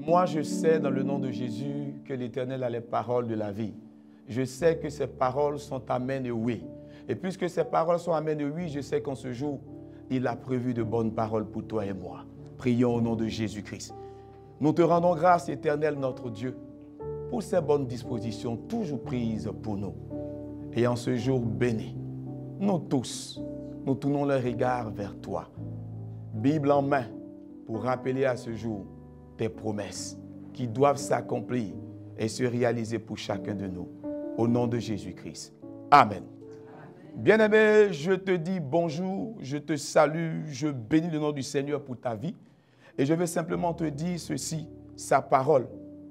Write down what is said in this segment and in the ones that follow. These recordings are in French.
Moi, je sais dans le nom de Jésus que l'Éternel a les paroles de la vie. Je sais que ces paroles sont amen et oui. Et puisque ces paroles sont amen et oui, je sais qu'en ce jour, il a prévu de bonnes paroles pour toi et moi. Prions au nom de Jésus-Christ. Nous te rendons grâce, Éternel, notre Dieu, pour ces bonnes dispositions toujours prises pour nous. Et en ce jour béni, nous tous, nous tournons le regard vers toi. Bible en main, pour rappeler à ce jour tes promesses qui doivent s'accomplir et se réaliser pour chacun de nous. Au nom de Jésus-Christ. Amen. Bien-aimé, je te dis bonjour, je te salue, je bénis le nom du Seigneur pour ta vie. Et je veux simplement te dire ceci, sa parole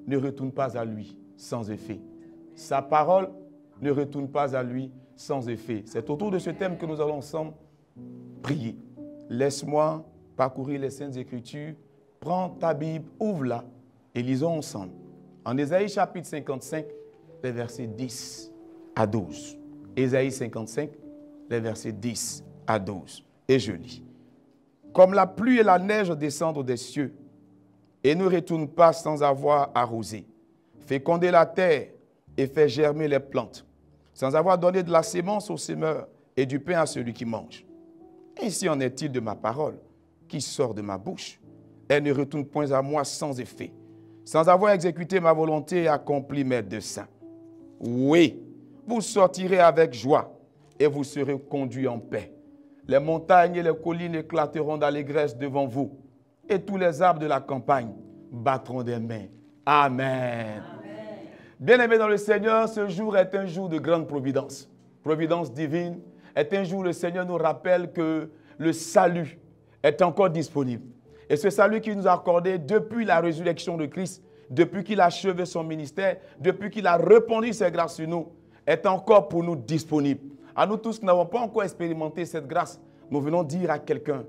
ne retourne pas à lui sans effet. Sa parole ne retourne pas à lui sans effet. C'est autour de ce thème que nous allons ensemble prier. Laisse-moi parcourir les Saintes Écritures. Prends ta Bible, ouvre-la et lisons ensemble. En Ésaïe chapitre 55, les versets 10 à 12. Ésaïe 55, les versets 10 à 12. Et je lis. Comme la pluie et la neige descendent des cieux et ne retournent pas sans avoir arrosé, féconder la terre et faire germer les plantes, sans avoir donné de la sémence au semeur et du pain à celui qui mange. Ainsi en est-il de ma parole qui sort de ma bouche. Elle ne retourne point à moi sans effet, sans avoir exécuté ma volonté et accompli mes desseins. Oui, vous sortirez avec joie et vous serez conduits en paix. Les montagnes et les collines éclateront d'allégresse devant vous, et tous les arbres de la campagne battront des mains. Amen. Bien-aimés dans le Seigneur, ce jour est un jour de grande providence. Providence divine est un jour où le Seigneur nous rappelle que le salut est encore disponible. Et ce salut qu'il nous a accordé depuis la résurrection de Christ, depuis qu'il a achevé son ministère, depuis qu'il a répandu ses grâces sur nous, est encore pour nous disponible. À nous tous qui n'avons pas encore expérimenté cette grâce, nous venons dire à quelqu'un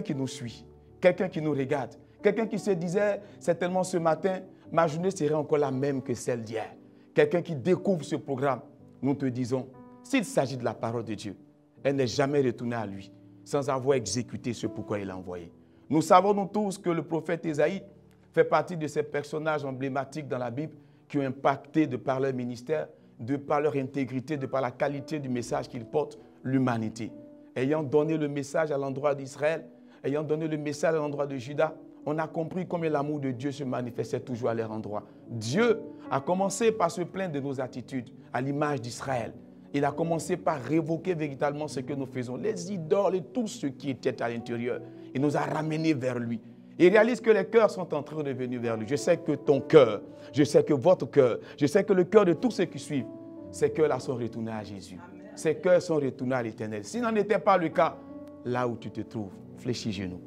qui nous suit, quelqu'un qui nous regarde, quelqu'un qui se disait certainement ce matin, ma journée serait encore la même que celle d'hier. Quelqu'un qui découvre ce programme, nous te disons, s'il s'agit de la parole de Dieu, elle n'est jamais retournée à lui sans avoir exécuté ce pourquoi il l'a envoyé. Nous savons nous tous que le prophète Ésaïe fait partie de ces personnages emblématiques dans la Bible qui ont impacté de par leur ministère, de par leur intégrité, de par la qualité du message qu'ils portent, l'humanité. Ayant donné le message à l'endroit d'Israël, ayant donné le message à l'endroit de Juda, on a compris combien l'amour de Dieu se manifestait toujours à leur endroit. Dieu a commencé par se plaindre de nos attitudes, à l'image d'Israël. Il a commencé par révoquer véritablement ce que nous faisons, les idoles et tout ce qui était à l'intérieur. Il nous a ramenés vers lui. Il réalise que les cœurs sont en train de venir vers lui. Je sais que ton cœur, je sais que votre cœur, je sais que le cœur de tous ceux qui suivent, ces cœurs-là sont retournés à Jésus. Amen. Ces cœurs sont retournés à l'Éternel. Si ce n'en était pas le cas, là où tu te trouves, fléchis genoux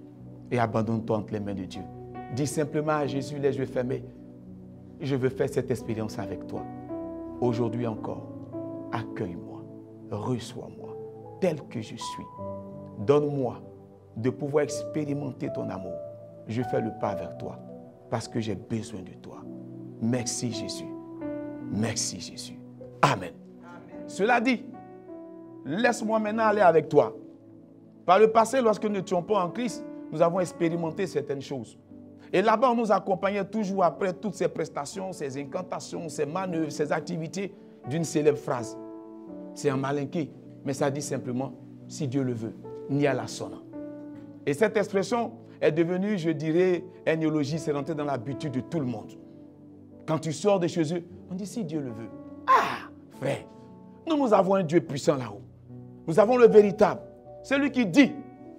et abandonne-toi entre les mains de Dieu. Dis simplement à Jésus, les yeux fermés, je veux faire cette expérience avec toi. Aujourd'hui encore, accueille-moi, reçois-moi, tel que je suis. Donne-moi de pouvoir expérimenter ton amour. Je fais le pas vers toi parce que j'ai besoin de toi. Merci Jésus. Merci Jésus. Amen. Amen. Cela dit, laisse-moi maintenant aller avec toi. Par le passé, lorsque nous n'étions pas en Christ, nous avons expérimenté certaines choses. Et là-bas, on nous accompagnait toujours après toutes ces prestations, ces incantations, ces manœuvres, ces activités d'une célèbre phrase. C'est un malinqué, mais ça dit simplement, si Dieu le veut, ni à la sonne. Et cette expression est devenue, je dirais, un néologie, c'est rentré dans l'habitude de tout le monde. Quand tu sors de chez eux, on dit si Dieu le veut. Ah, frère, nous avons un Dieu puissant là-haut. Nous avons le véritable. Celui qui dit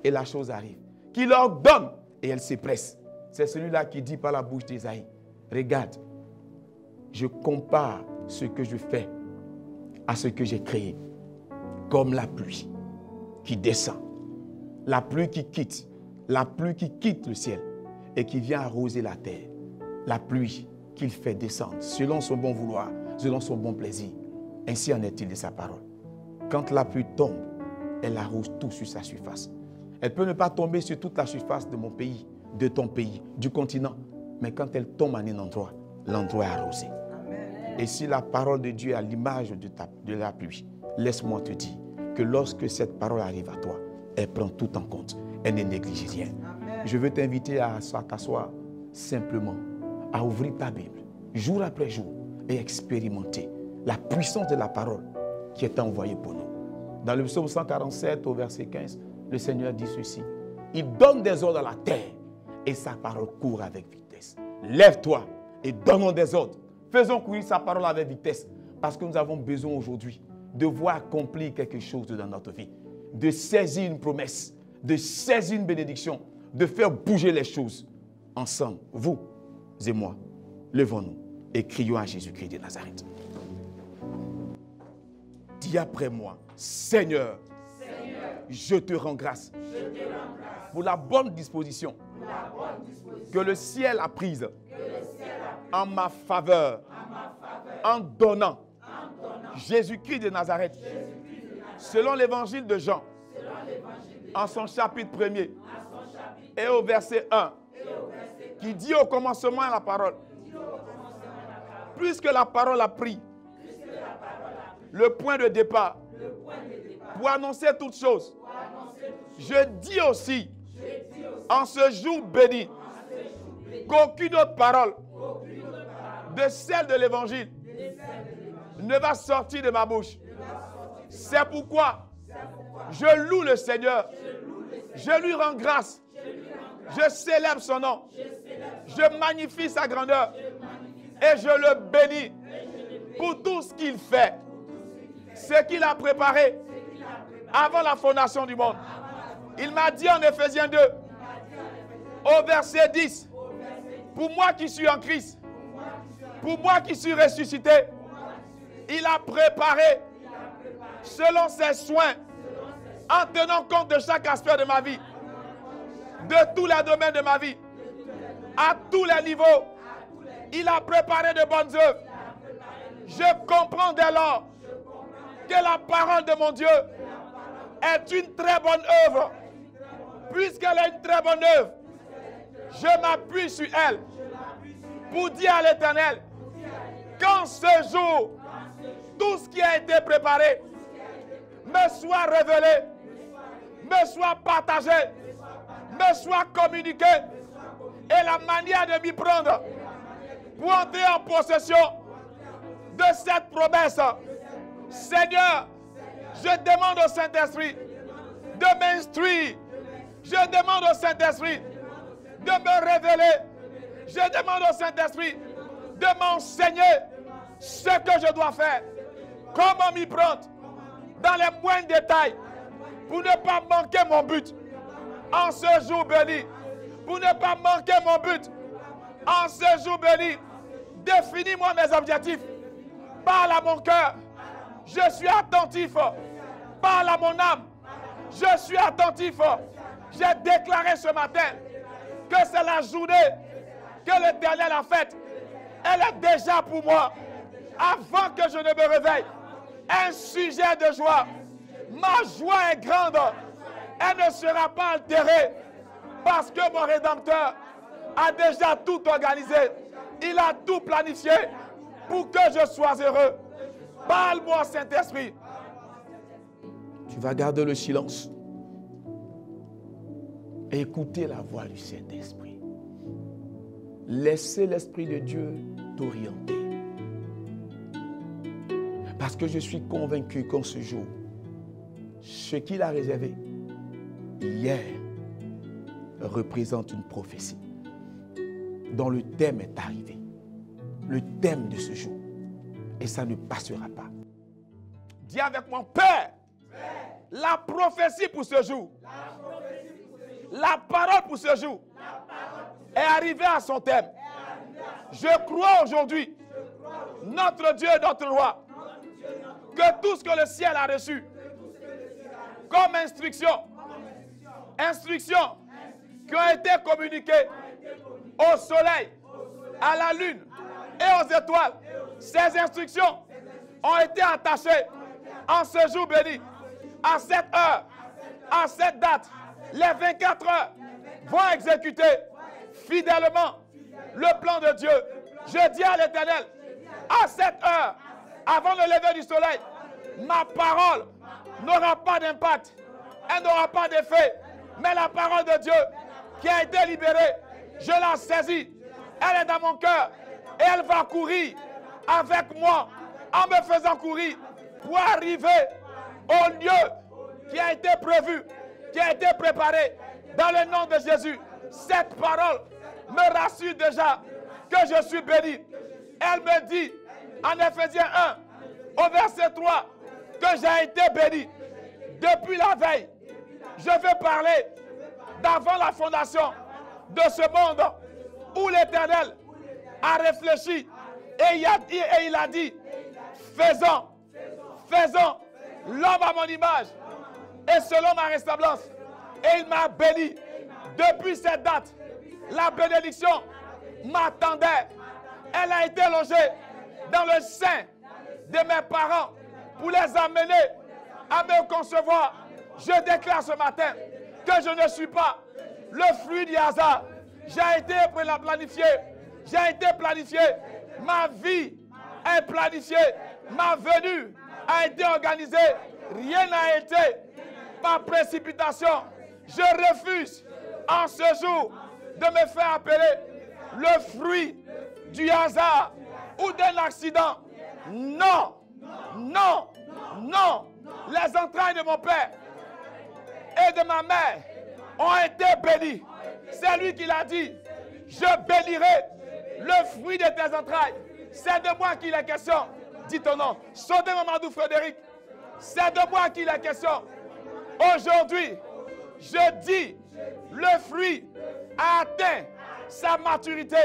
et la chose arrive. Qui leur donne et elle s'épresse. C'est celui-là qui dit par la bouche d'Ésaïe, regarde, je compare ce que je fais à ce que j'ai créé. Comme la pluie qui descend. La pluie qui quitte le ciel et qui vient arroser la terre. La pluie qu'il fait descendre selon son bon vouloir, selon son bon plaisir. Ainsi en est-il de sa parole. Quand la pluie tombe, elle arrose tout sur sa surface. Elle peut ne pas tomber sur toute la surface de mon pays, de ton pays, du continent. Mais quand elle tombe en un endroit, l'endroit est arrosé. Amen. Et si la parole de Dieu est à l'image de la pluie, laisse-moi te dire que lorsque cette parole arrive à toi, elle prend tout en compte. Elle ne néglige rien. Amen. Je veux t'inviter à t'asseoir simplement à ouvrir ta Bible, jour après jour, et expérimenter la puissance de la parole qui est envoyée pour nous. Dans le psaume 147, au verset 15, le Seigneur dit ceci. Il donne des ordres à la terre et sa parole court avec vitesse. Lève-toi et donnons des ordres. Faisons courir sa parole avec vitesse parce que nous avons besoin aujourd'hui de voir accomplir quelque chose dans notre vie, de saisir une promesse, de saisir une bénédiction, de faire bouger les choses. Ensemble, vous et moi, levons-nous et crions à Jésus-Christ de Nazareth. Dis après moi, Seigneur, je te rends grâce pour la bonne disposition que le ciel a prise en ma faveur, en donnant Jésus-Christ de Nazareth, selon l'évangile de Jean, en son chapitre 1er, et au verset 1, qui dit au commencement la parole. Puisque la parole a pris le point de départ pour annoncer toutes choses, je dis aussi, en ce jour béni, qu'aucune autre parole de celle de l'évangile ne va sortir de ma bouche. C'est pourquoi je loue le Seigneur, je lui rends grâce, je célèbre son nom, je magnifie sa grandeur et je le bénis pour tout ce qu'il fait, ce qu'il a préparé avant la fondation du monde. Il m'a dit en Éphésiens 2, au verset 10, pour moi qui suis en Christ, pour moi qui suis ressuscité, il a préparé selon ses soins, en tenant compte de chaque aspect de ma vie, de tous les domaines de ma vie, à tous les niveaux. Il a préparé de bonnes œuvres. Je comprends dès lors que la parole de mon Dieu est une très bonne œuvre. Puisqu'elle est une très bonne œuvre, je m'appuie sur elle pour dire à l'Éternel qu'en ce jour, tout ce qui a été préparé me soit révélé, me soit partagé, me soit communiqué, et la manière de m'y prendre pour entrer en possession de cette promesse. Seigneur, je demande au Saint-Esprit de m'instruire. Je demande au Saint-Esprit de me révéler. Je demande au Saint-Esprit de m'enseigner ce que je dois faire. Comment m'y prendre dans les moindres détails pour ne pas manquer mon but en ce jour béni. Pour ne pas manquer mon but en ce jour béni. Définis-moi mes objectifs. Parle à mon cœur. Je suis attentif. Parle à mon âme. Je suis attentif. J'ai déclaré ce matin que c'est la journée que l'Éternel a faite. Elle est déjà pour moi. Avant que je ne me réveille, un sujet de joie. Ma joie est grande. Elle ne sera pas altérée parce que mon Rédempteur a déjà tout organisé. Il a tout planifié pour que je sois heureux. Parle-moi, Saint-Esprit. Tu vas garder le silence et écouter la voix du Saint-Esprit. Laissez l'Esprit de Dieu t'orienter. Parce que je suis convaincu qu'en ce jour, ce qu'il a réservé hier représente une prophétie dont le thème est arrivé. Le thème de ce jour. Et ça ne passera pas. Dis avec mon Père, la prophétie pour ce jour, la parole pour ce jour est arrivée à son thème. Je crois aujourd'hui, notre Dieu et notre roi, que tout ce que le ciel a reçu comme instruction qui ont été communiquées au soleil, à la lune et aux étoiles, ces instructions ont été attachées en ce jour béni, à cette heure, à cette date. Les 24 heures vont exécuter fidèlement le plan de Dieu. Je dis à l'Éternel, à cette heure, avant le lever du soleil, ma parole n'aura pas d'impact, elle n'aura pas d'effet, mais la parole de Dieu qui a été libérée, je la saisis Elle est dans mon cœur. Et elle va courir avec moi en me faisant courir pour arriver au lieu qui a été prévu, qui a été préparé dans le nom de Jésus. Cette parole me rassure déjà que je suis béni. Elle me dit en Ephésiens 1 au verset 3 que j'ai été béni depuis la veille. Je veux parler d'avant la fondation de ce monde où l'Éternel a réfléchi et il a dit, faisons l'homme à mon image et selon ma ressemblance. Et il m'a béni. Depuis cette date, la bénédiction m'attendait. Elle a été logée dans le sein de mes parents pour les amener à me concevoir. Je déclare ce matin que je ne suis pas le fruit du hasard. J'ai été planifié. J'ai été planifié. Ma vie est planifiée. Ma venue a été organisée. Rien n'a été par précipitation. Je refuse en ce jour de me faire appeler le fruit du hasard ou d'un accident. Non, non, non. Les entrailles de mon père et de ma mère ont été bénies. C'est lui qui l'a dit. Je bénirai le fruit de tes entrailles. C'est de moi qu'il est question. Dis ton nom. Sautez Mamadou Frédéric. C'est de moi qu'il est question. Aujourd'hui, je dis, le fruit a atteint sa maturité.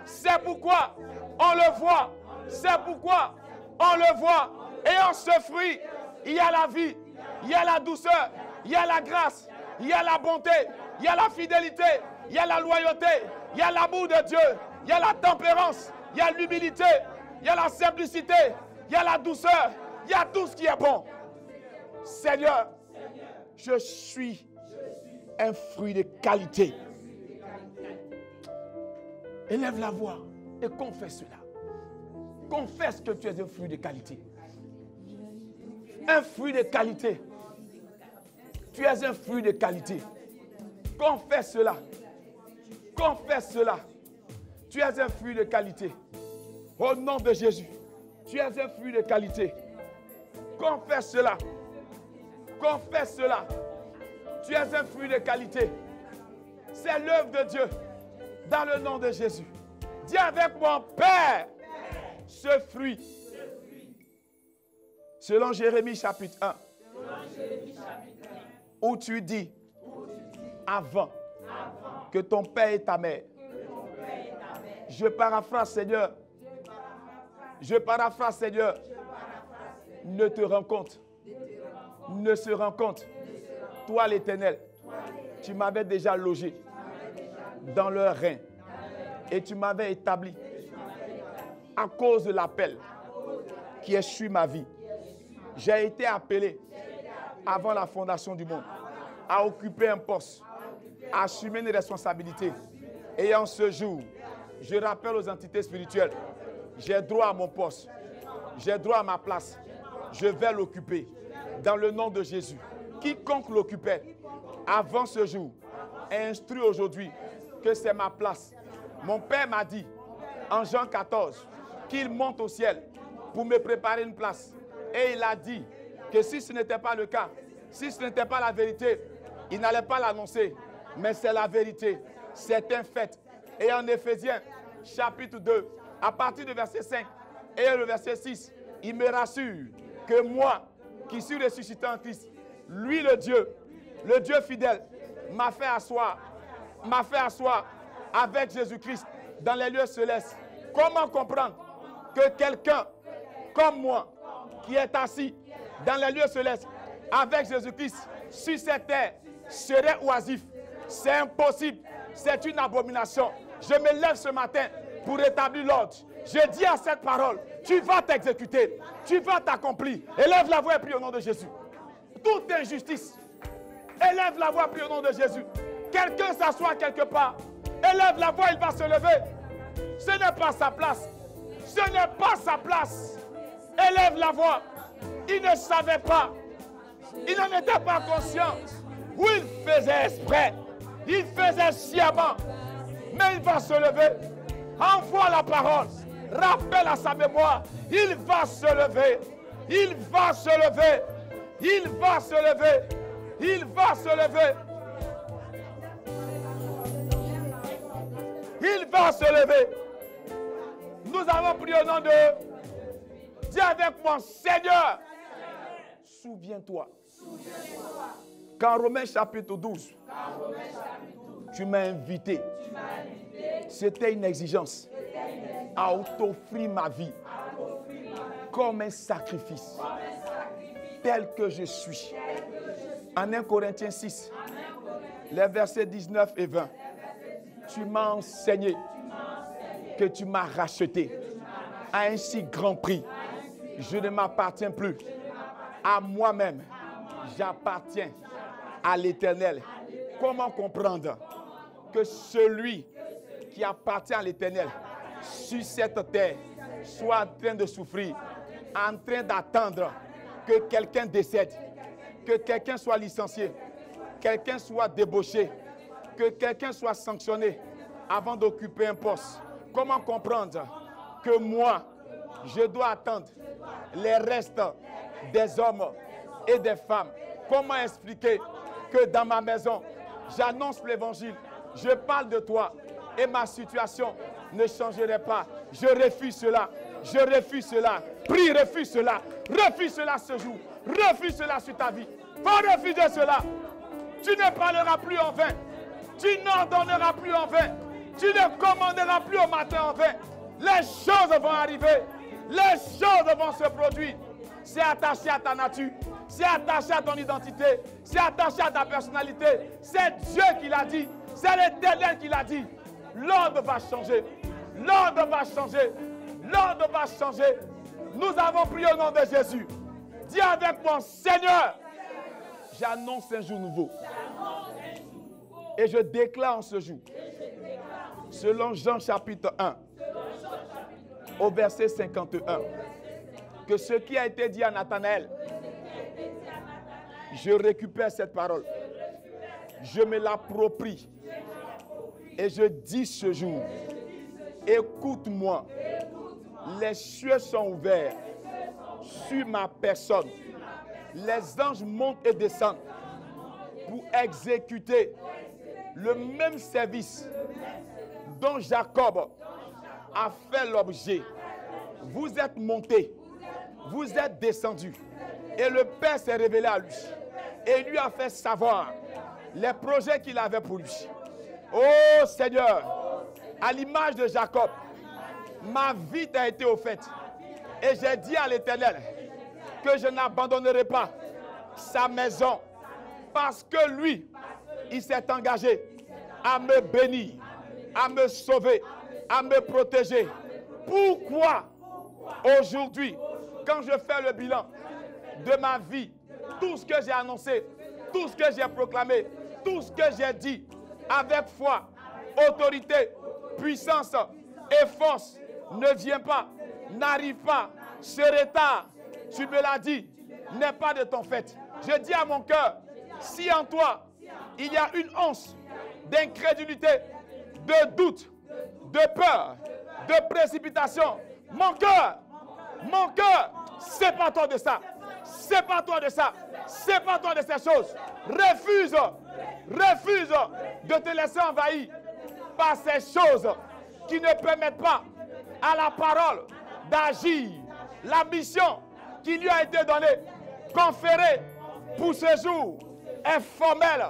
C'est pourquoi on le voit. C'est pourquoi on le voit. Et en ce fruit, il y a la vie, il y a la douceur, il y a la grâce, il y a la bonté, il y a la fidélité, il y a la loyauté, il y a l'amour de Dieu, il y a la tempérance, il y a l'humilité, il y a la simplicité, il y a la douceur, il y a tout ce qui est bon. Seigneur, je suis un fruit de qualité. Élève la voix et confesse cela. Confesse que tu es un fruit de qualité. Un fruit de qualité. Tu es un fruit de qualité. Confesse cela. Confesse cela. Tu es un fruit de qualité. Au nom de Jésus, tu es un fruit de qualité. Confesse cela. Confesse cela. Tu es un fruit de qualité. C'est l'œuvre de Dieu. Dans le nom de Jésus. Dis avec mon Père, ce fruit. Selon Jérémie chapitre 1. Où tu dis, avant que ton père et ta mère. Je paraphrase, Seigneur. Je paraphrase, Seigneur. Ne te rencontre. Ne se rencontre. Toi, l'Éternel, tu m'avais déjà logé dans leur rein et tu m'avais établi à cause de l'appel qui est sur ma vie. J'ai été appelé avant la fondation du monde à occuper un poste, à assumer une responsabilité. Et en ce jour, je rappelle aux entités spirituelles, j'ai droit à mon poste, j'ai droit à ma place, je vais l'occuper dans le nom de Jésus. Quiconque l'occupait avant ce jour est instruit aujourd'hui que c'est ma place. Mon père m'a dit en Jean 14 qu'il monte au ciel pour me préparer une place. Et il a dit que si ce n'était pas le cas, si ce n'était pas la vérité, il n'allait pas l'annoncer. Mais c'est la vérité, c'est un fait. Et en Éphésiens chapitre 2, à partir du verset 5 et le verset 6, il me rassure que moi, qui suis ressuscité en Christ, lui le Dieu fidèle, m'a fait asseoir avec Jésus-Christ dans les lieux célestes. Comment comprendre que quelqu'un comme moi, qui est assis dans les lieux célestes avec Jésus-Christ sur cette terre, serait oisif? C'est impossible, c'est une abomination. Je me lève ce matin pour rétablir l'ordre. Je dis à cette parole, tu vas t'exécuter, tu vas t'accomplir. Élève la voix et prie au nom de Jésus. Toute injustice, élève la voix et prie au nom de Jésus. Quelqu'un s'assoit quelque part, élève la voix, il va se lever. Ce n'est pas sa place. Ce n'est pas sa place. Élève la voix. Il ne savait pas. Il n'en était pas conscient. Ou il faisait exprès. Il faisait sciemment. Mais il va se lever. Envoie la parole. Rappelle à sa mémoire. Il va se lever. Il va se lever. Il va se lever. Il va se lever. Il va se lever. Nous avons prié au nom de... Dis avec moi, Seigneur, souviens-toi qu'en Romains chapitre 12, tu m'as invité. C'était une exigence à t'offrir ma vie comme un sacrifice tel que je suis. En 1 Corinthiens 6, les versets 19 et 20, tu m'as enseigné que tu m'as racheté à un si grand prix. Je ne m'appartiens plus à moi-même. J'appartiens à l'Éternel. Comment comprendre que celui qui appartient à l'Éternel sur cette terre soit en train de souffrir, en train d'attendre que quelqu'un décède, que quelqu'un soit licencié, quelqu'un soit débauché, que quelqu'un soit sanctionné avant d'occuper un poste? Comment comprendre que moi, je dois attendre les restes des hommes et des femmes? Comment expliquer que dans ma maison, j'annonce l'évangile, je parle de toi et ma situation ne changerait pas? Je refuse cela. Je refuse cela. Prie, refuse cela. Refuse cela ce jour. Refuse cela sur ta vie. Faut refuser cela. Tu ne parleras plus en vain. Tu n'ordonneras plus en vain. Tu ne commanderas plus au matin en vain. Les choses vont arriver. Les choses vont se produire. C'est attaché à ta nature. C'est attaché à ton identité. C'est attaché à ta personnalité. C'est Dieu qui l'a dit. C'est l'Éternel qui l'a dit. L'ordre va changer. L'ordre va changer. L'ordre va changer. Nous avons prié au nom de Jésus. Dis avec moi, Seigneur, j'annonce un jour nouveau. Et je déclare en ce jour, selon Jean chapitre 1, au verset 51, que ce qui a été dit à Nathanaël, je récupère cette parole, je me l'approprie et je dis ce jour, écoute-moi, les cieux sont ouverts sur ma personne, les anges montent et descendent pour exécuter le même service dont Jacob a fait l'objet. Vous êtes montés, vous êtes descendus, et le Père s'est révélé à lui et lui a fait savoir les projets qu'il avait pour lui. Oh Seigneur, à l'image de Jacob, ma vie t'a été offerte et j'ai dit à l'Éternel que je n'abandonnerai pas sa maison parce que lui, il s'est engagé à me bénir, à me sauver, à me protéger. Pourquoi aujourd'hui, quand je fais le bilan de ma vie, tout ce que j'ai annoncé, tout ce que j'ai proclamé, tout ce que j'ai dit, avec foi, autorité, puissance et force, ne vient pas, n'arrive pas, se retarde, tu me l'as dit, n'est pas de ton fait. Je dis à mon cœur, si en toi, il y a une once d'incrédulité, de doute, de peur, de précipitation, mon cœur, sépare-toi de ça. Sépare-toi de ça. Sépare-toi de ces choses. Refuse de te laisser envahir par ces choses qui ne permettent pas à la parole d'agir. La mission qui lui a été donnée, conférée pour ce jour, est formelle.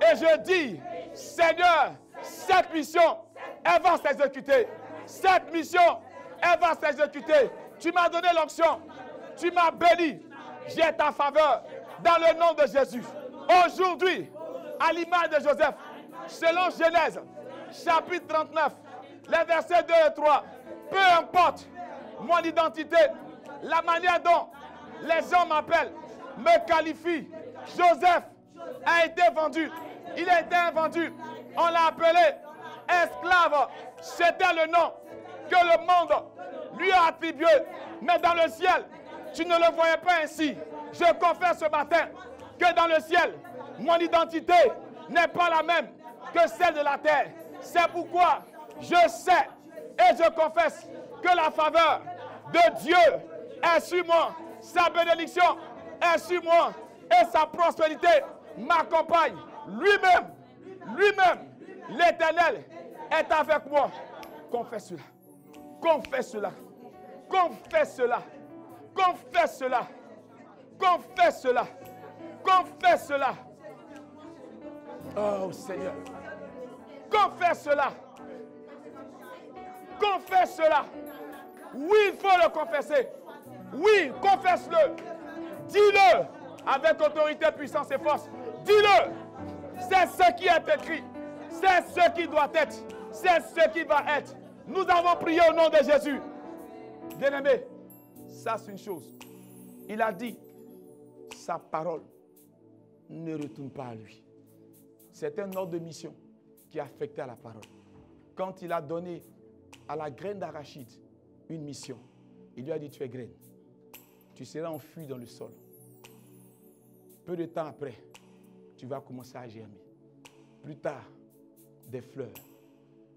Et je dis, Seigneur, cette mission, elle va s'exécuter. Cette mission, elle va s'exécuter. Tu m'as donné l'onction. Tu m'as béni. J'ai ta faveur dans le nom de Jésus. Aujourd'hui, à l'image de Joseph, selon Genèse, chapitre 39, les versets 2 et 3, peu importe mon identité, la manière dont les gens m'appellent, me qualifient. Joseph a été vendu. Il a été vendu. On l'a appelé esclave. C'était le nom que le monde lui a attribué. Mais dans le ciel, tu ne le voyais pas ainsi. Je confesse ce matin que dans le ciel, mon identité n'est pas la même que celle de la terre. C'est pourquoi je sais Et je confesse que la faveur de Dieu est sur moi. Sa bénédiction est sur moi. Et sa prospérité m'accompagne. Lui-même, l'Éternel est avec moi. Confesse cela. Confesse cela. Confesse cela. Confesse cela. Confesse cela. Confesse cela. Oh Seigneur. Confesse cela. Confesse cela. Oui, il faut le confesser. Oui, confesse-le. Dis-le avec autorité, puissance et force. Dis-le. C'est ce qui est écrit. C'est ce qui doit être. C'est ce qui va être. Nous avons prié au nom de Jésus. Bien-aimé, ça c'est une chose. Il a dit, sa parole ne retourne pas à lui. C'est un ordre de mission qui a affecté à la parole. Quand il a donné à la graine d'arachide une mission, il lui a dit, tu es graine. Tu seras enfui dans le sol. Peu de temps après, tu vas commencer à germer. Plus tard, des fleurs,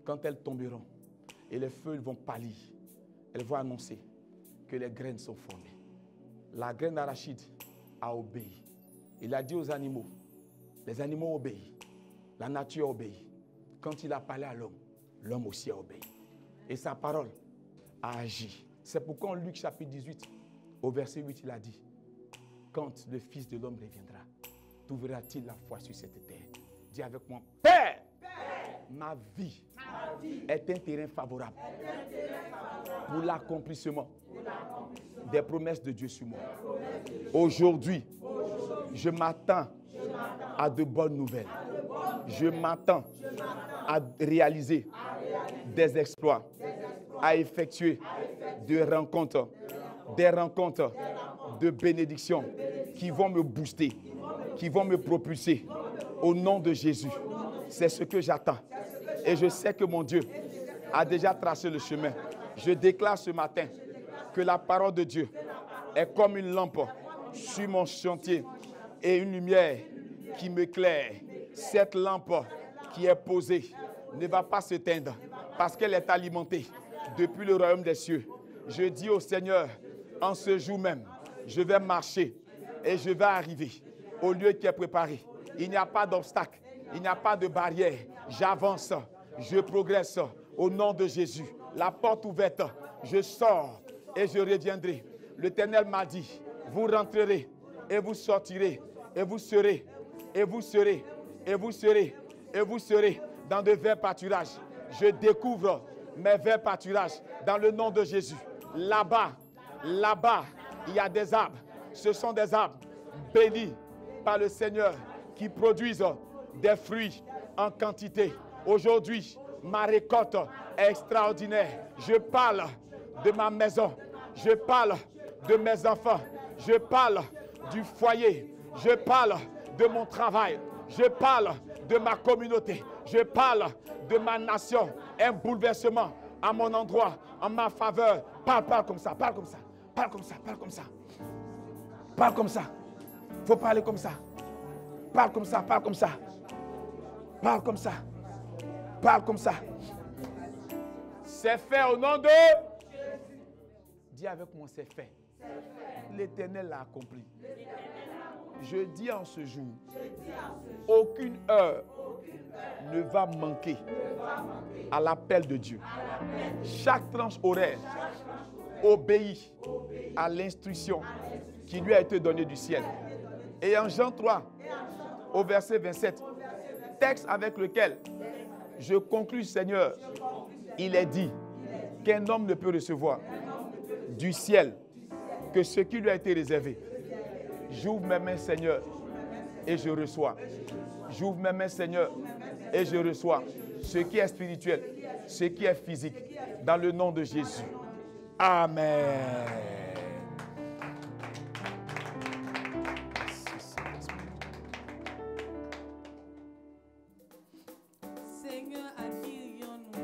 quand elles tomberont et les feuilles vont pâlir, elles vont annoncer que les graines sont formées. La graine d'arachide a obéi. Il a dit aux animaux, les animaux obéissent, la nature obéit. Quand il a parlé à l'homme, l'homme aussi a obéi. Et sa parole a agi. C'est pourquoi en Luc chapitre 18, au verset 8, il a dit, quand le Fils de l'homme reviendra, trouvera-t-il la foi sur cette terre? Dis avec moi, Père, ma vie est un terrain favorable pour l'accomplissement des promesses de Dieu sur moi. Aujourd'hui, je m'attends à de bonnes nouvelles. Je m'attends à réaliser des exploits, à effectuer des rencontres de bénédiction qui vont me booster, qui vont me propulser au nom de Jésus. C'est ce que j'attends. Et je sais que mon Dieu a déjà tracé le chemin. Je déclare ce matin que la parole de Dieu est comme une lampe sur mon chantier et une lumière qui m'éclaire. Cette lampe qui est posée ne va pas s'éteindre parce qu'elle est alimentée depuis le royaume des cieux. Je dis au Seigneur, en ce jour même, je vais marcher et je vais arriver au lieu qui est préparé. Il n'y a pas d'obstacle, il n'y a pas de barrière. J'avance, je progresse au nom de Jésus. La porte ouverte, je sors et je reviendrai. L'Éternel m'a dit, vous rentrerez et vous sortirez et vous serez, et vous serez, et vous serez, et vous serez dans de verts pâturages. Je découvre mes verts pâturages dans le nom de Jésus. Là-bas, il y a des arbres. Ce sont des arbres bénis par le Seigneur qui produisent des fruits en quantité. Aujourd'hui, ma récolte est extraordinaire. Je parle de ma maison. Je parle de mes enfants. Je parle du foyer. Je parle de mon travail. Je parle de ma communauté. Je parle de ma nation. Un bouleversement à mon endroit, en ma faveur. Parle comme ça, parle comme ça. Parle comme ça, parle comme ça. Parle comme ça. Il faut parler comme ça. Parle comme ça, parle comme ça. Parle comme ça. Parle comme ça. C'est fait au nom de... Dis avec moi, c'est fait. L'Éternel l'a accompli. Je dis en ce jour, aucune heure ne va manquer à l'appel de Dieu. Chaque tranche horaire obéit à l'instruction qui lui a été donnée du ciel. Et en Jean 3, au verset 27, texte avec lequel je conclus, Seigneur, il est dit qu'un homme ne peut recevoir du ciel que ce qui lui a été réservé. J'ouvre mes mains, Seigneur, et je reçois. J'ouvre mes mains, Seigneur, et je reçois ce qui est spirituel, ce qui est physique, dans le nom de Jésus. Amen. Seigneur, à qui irions-nous?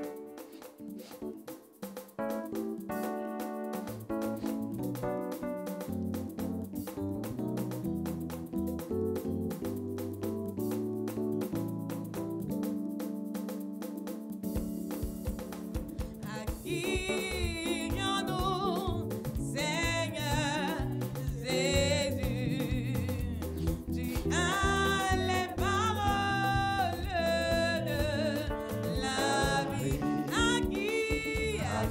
À qui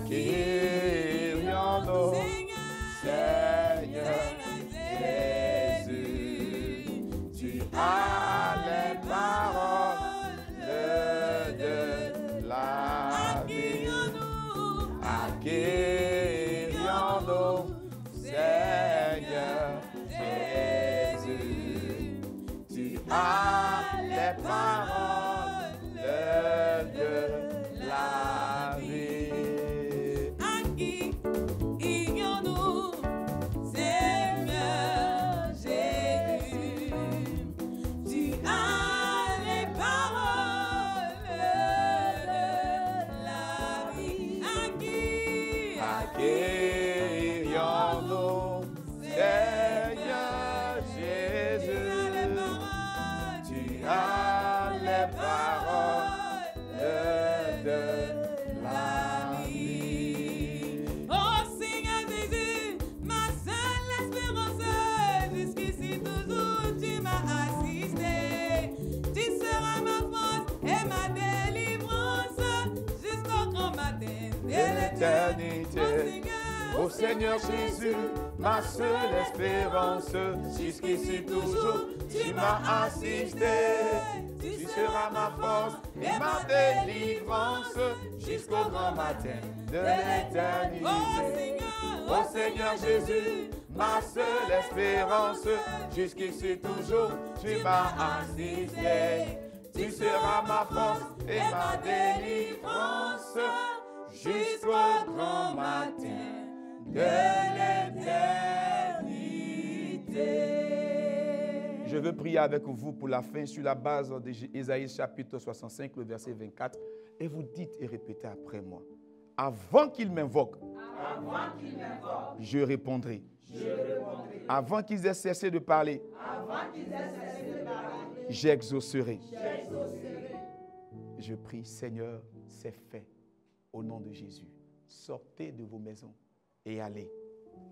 Accueillons-nous, Seigneur Jésus. Tu as les paroles de la vie. Accueillons-nous, Seigneur Jésus. Tu as les paroles de la vie. Accueillons-nous, Seigneur Jésus. Tu as les paroles de la vie. Accueillons-nous, Seigneur Jésus. Tu as les paroles de la vie. Oh Seigneur Jésus, ma seule espérance, jusqu'ici toujours tu m'as assisté. Tu seras ma force et ma délivrance jusqu'au grand matin de l'éternité. Ô Seigneur Jésus, ma seule espérance, jusqu'ici toujours, tu m'as assisté. Tu seras ma force et ma délivrance jusqu'au grand matin de l'éternité. Ô Seigneur Jésus, ma seule espérance, jusqu'ici toujours, tu m'as assisté. Tu seras ma force et ma délivrance jusqu'au grand matin de l'éternité. Je veux prier avec vous pour la fin sur la base d'Ésaïe chapitre 65, le verset 24. Et vous dites et répétez après moi. Avant qu'il m'invoque, je répondrai. Avant qu'ils aient cessé de parler, j'exaucerai. Je prie, Seigneur, c'est fait. Au nom de Jésus, sortez de vos maisons et allez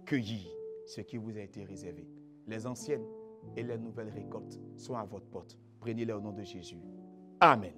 cueillir ce qui vous a été réservé. Les anciennes et les nouvelles récoltes sont à votre porte. Prenez-les au nom de Jésus. Amen.